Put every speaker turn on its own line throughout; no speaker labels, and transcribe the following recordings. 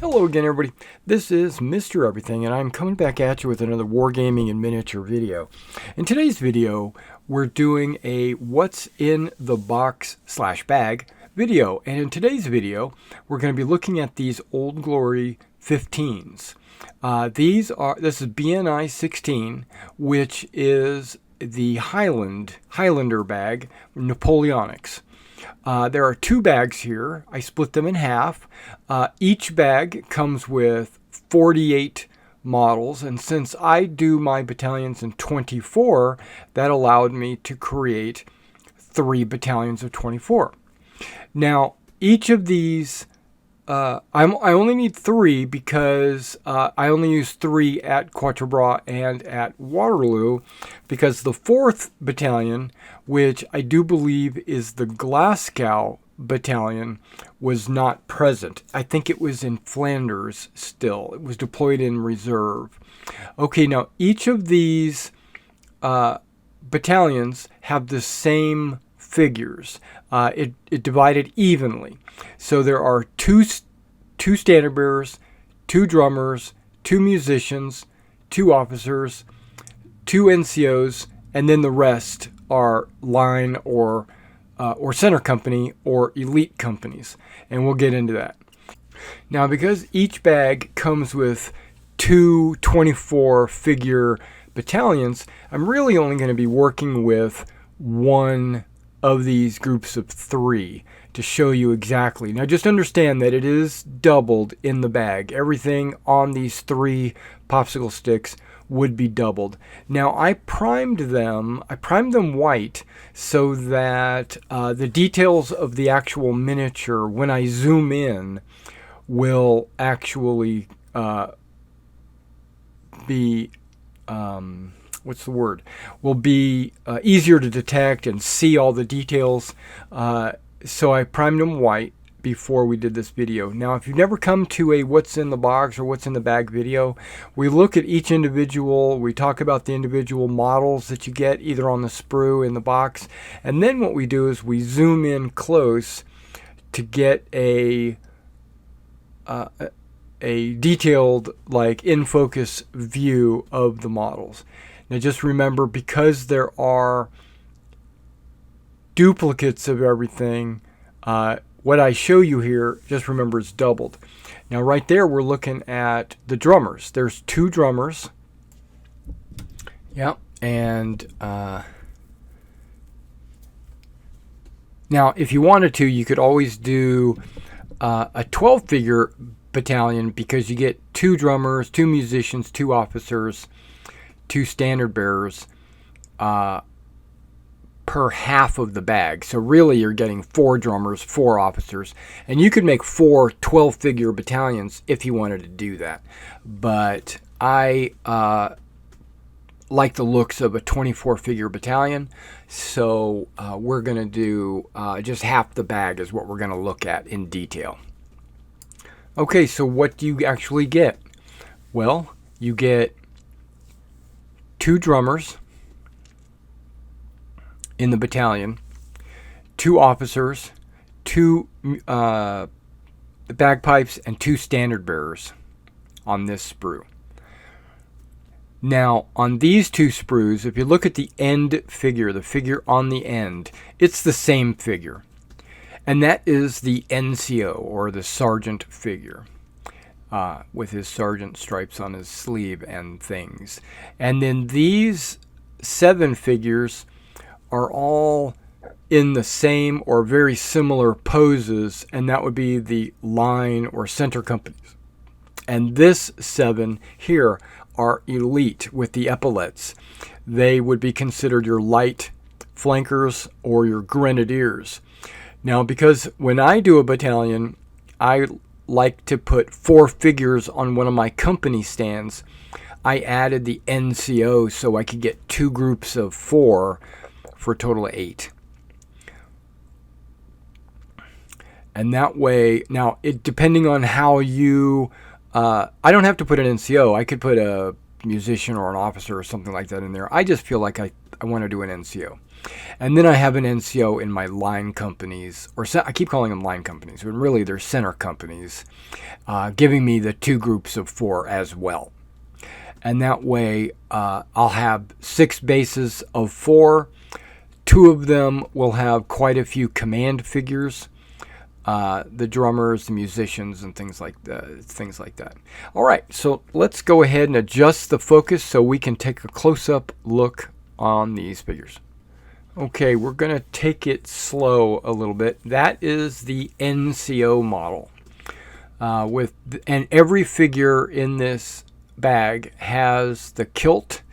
Hello again, everybody. This is Mr. Everything, and I'm coming back at you with another Wargaming in Miniature video. In today's video, we're doing a What's in the Box / bag video. And in today's video, we're going to be looking at these Old Glory 15s. This is BNI 16, which is the Highlander bag, Napoleonics. There are two bags here. I split them in half. Each bag comes with 48 models, and since I do my battalions in 24, that allowed me to create 3 battalions of 24. Now, each of these, I only need 3 because I only use 3 at Quatre Bras and at Waterloo, because the 4th battalion, which I do believe is the Glasgow battalion, was not present. I think it was in Flanders still. It was deployed in reserve. Okay, now each of these battalions have the same figures. It divided evenly. So there are two standard bearers, 2 drummers, 2 musicians, 2 officers, 2 NCOs, and then the rest are line or center company or elite companies, and we'll get into that. Now, because each bag comes with 2 24 figure battalions, I'm really only going to be working with one of these groups of 3 to show you exactly. Now, just understand that it is doubled in the bag. Everything on these 3 popsicle sticks would be doubled. Now, I primed them white so that the details of the actual miniature, when I zoom in, will actually be will be easier to detect and see all the details. So I primed them white before we did this video. Now, if you've never come to a what's in the box or what's in the bag video, we look at each individual, we talk about the individual models that you get either on the sprue in the box, and then what we do is we zoom in close to get a detailed, like, in focus view of the models. Now, just remember, because there are duplicates of everything, what I show you here, just remember, it's doubled. Now, right there, we're looking at the drummers. There's 2 drummers. Yeah, and now, if you wanted to, you could always do a 12-figure battalion, because you get 2 drummers, 2 musicians, 2 officers, 2 standard bearers per half of the bag. So really, you're getting 4 drummers, 4 officers, and you could make 4 12-figure battalions if you wanted to do that. But I like the looks of a 24-figure battalion, so we're going to do just half the bag is what we're going to look at in detail. Okay, so what do you actually get? Well, you get 2 drummers in the battalion, 2 officers, 2 bagpipes, and 2 standard bearers on this sprue. Now, on these 2 sprues, if you look at the end figure, the figure on the end, it's the same figure. And that is the NCO, or the sergeant figure, with his sergeant stripes on his sleeve and things. And then these 7 figures are all in the same or very similar poses, and that would be the line or center companies. And this 7 here are elite with the epaulets. They would be considered your light flankers or your grenadiers. Now, because when I do a battalion, I like to put 4 figures on one of my company stands, I added the NCO so I could get 2 groups of 4 for a total of 8. And that way, now, depending on how you, I don't have to put an NCO. I could put a musician or an officer or something like that in there. I just feel like I I want to do an NCO. And then I have an NCO in my line companies, or I keep calling them line companies, but really they're center companies, giving me the 2 groups of 4 as well. And that way I'll have 6 bases of 4. 2 of them will have quite a few command figures, the drummers, the musicians, and things like that. All right, so let's go ahead and adjust the focus so we can take a close-up look on these figures. Okay, we're going to take it slow a little bit. That is the NCO model. And every figure in this bag has the kilt,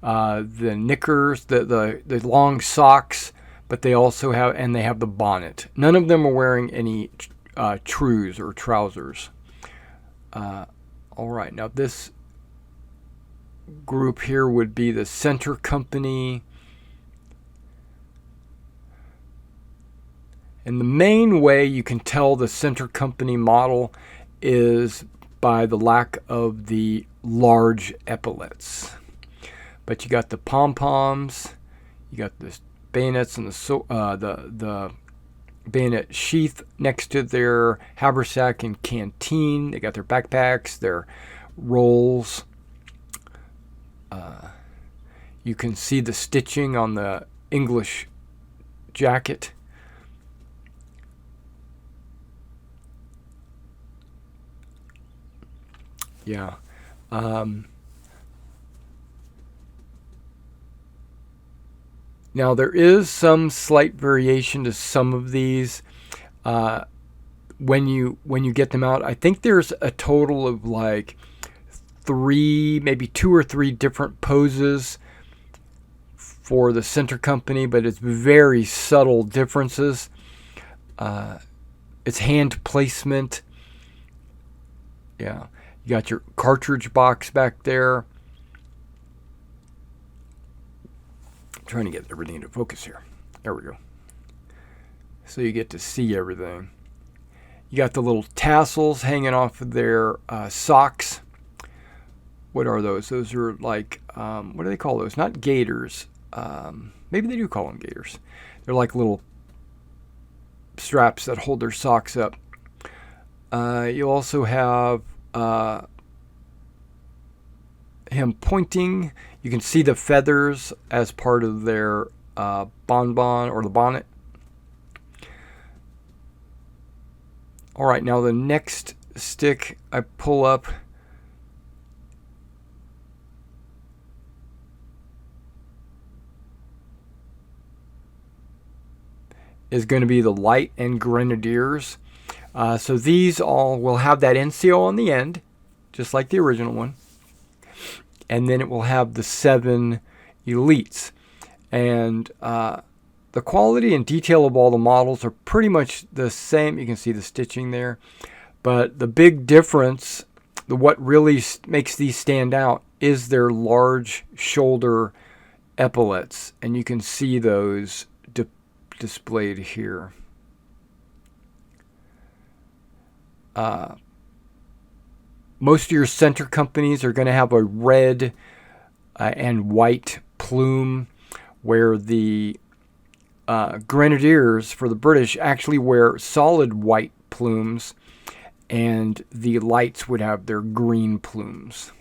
the knickers, the long socks, but they also have the bonnet. None of them are wearing any trews or trousers. All right, now this group here would be the center company. And the main way you can tell the center company model is by the lack of the large epaulets. But you got the pom-poms, you got the bayonets and the bayonet sheath next to their haversack and canteen. They got their backpacks, their rolls. You can see the stitching on the English jacket. Yeah. Now there is some slight variation to some of these when you get them out. I think there's a total of like 3, maybe 2 or 3 different poses for the center company, but it's very subtle differences. It's hand placement. Yeah. You got your cartridge box back there. I'm trying to get everything into focus here. There we go. So you get to see everything. You got the little tassels hanging off of their socks. What are those? Those are like, what do they call those? Not gaiters. Maybe they do call them gaiters. They're like little straps that hold their socks up. You also have him pointing. You can see the feathers as part of their bonbon or the bonnet. All right, now the next stick I pull up is going to be the light and grenadiers. So these all will have that NCO on the end, just like the original one. And then it will have the 7 elites. And the quality and detail of all the models are pretty much the same. You can see the stitching there. But the big difference, what really makes these stand out, is their large shoulder epaulets. And you can see those displayed here. Most of your center companies are going to have a red and white plume, where the grenadiers for the British actually wear solid white plumes, and the lights would have their green plumes.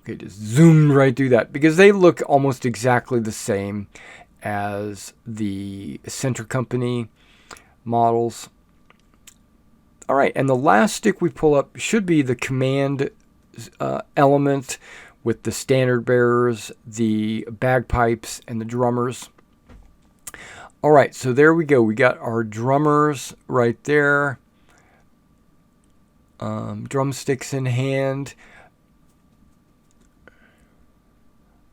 Okay, just zoomed right through that because they look almost exactly the same as the center company models. All right, and the last stick we pull up should be the command element with the standard bearers, the bagpipes, and the drummers. All right, so there we go. We got our drummers right there. Drumsticks in hand.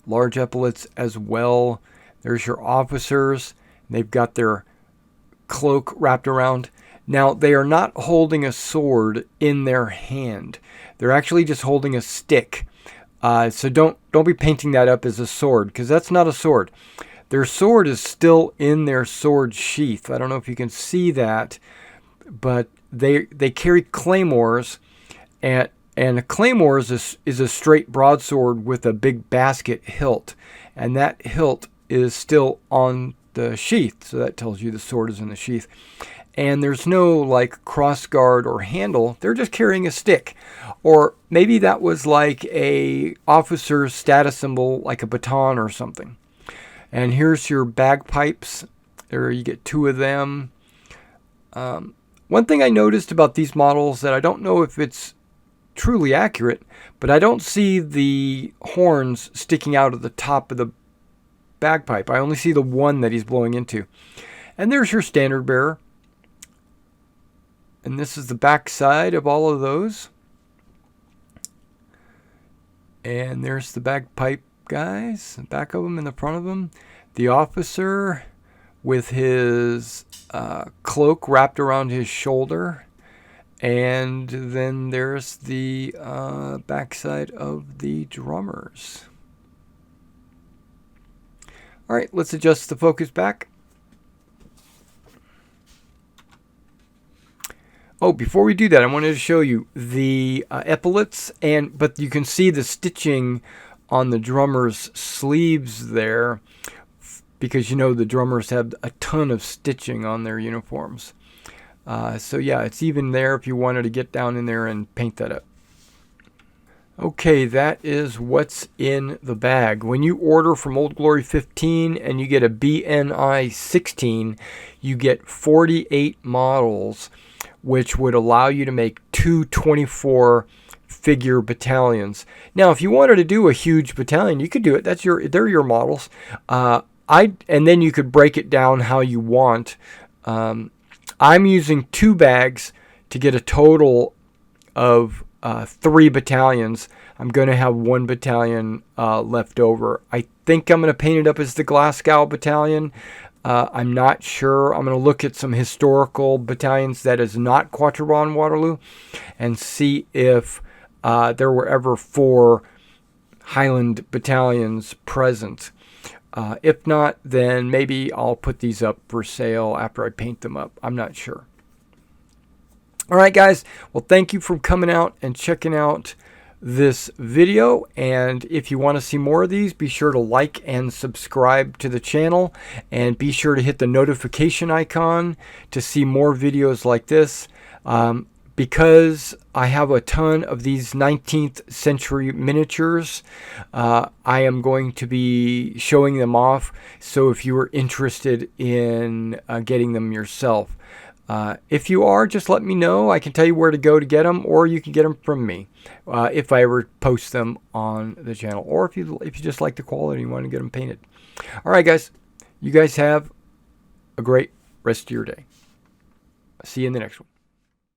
Large epaulets as well. There's your officers. They've got their cloak wrapped around. Now, they are not holding a sword in their hand. They're actually just holding a stick. So don't be painting that up as a sword, because that's not a sword. Their sword is still in their sword sheath. I don't know if you can see that, but they carry claymores, and And a claymore is a straight broadsword with a big basket hilt. And that hilt is still on the sheath. So that tells you the sword is in the sheath. And there's no like cross guard or handle. They're just carrying a stick. Or maybe that was like a officer's status symbol, like a baton or something. And here's your bagpipes. There you get 2 of them. One thing I noticed about these models that I don't know if it's truly accurate, but I don't see the horns sticking out of the top of the bagpipe. I only see the one that he's blowing into. And there's your standard bearer. And this is the back side of all of those. And there's the bagpipe guys, the back of them and the front of them. The officer with his cloak wrapped around his shoulder. And then there's the backside of the drummers. All right, let's adjust the focus back. Oh, before we do that, I wanted to show you the epaulets, but you can see the stitching on the drummer's sleeves there, because you know the drummers have a ton of stitching on their uniforms. So yeah, it's even there if you wanted to get down in there and paint that up. Okay, that is what's in the bag. When you order from Old Glory 15 and you get a BNI 16, you get 48 models, which would allow you to make 2 24-figure battalions. Now, if you wanted to do a huge battalion, you could do it. They're your models. And then you could break it down how you want. I'm using 2 bags to get a total of 3 battalions. I'm going to have 1 battalion left over. I think I'm going to paint it up as the Glasgow Battalion. I'm not sure. I'm going to look at some historical battalions that is not Quatre Bras Waterloo and see if there were ever 4 Highland battalions present. If not, then maybe I'll put these up for sale after I paint them up. I'm not sure. All right, guys. Well, thank you for coming out and checking out this video. And if you want to see more of these, be sure to like and subscribe to the channel. And be sure to hit the notification icon to see more videos like this. Because I have a ton of these 19th century miniatures, I am going to be showing them off. So if you are interested in getting them yourself, if you are, just let me know. I can tell you where to go to get them, or you can get them from me if I ever post them on the channel, or if you just like the quality and you want to get them painted. All right, guys. You guys have a great rest of your day. See you in the next one.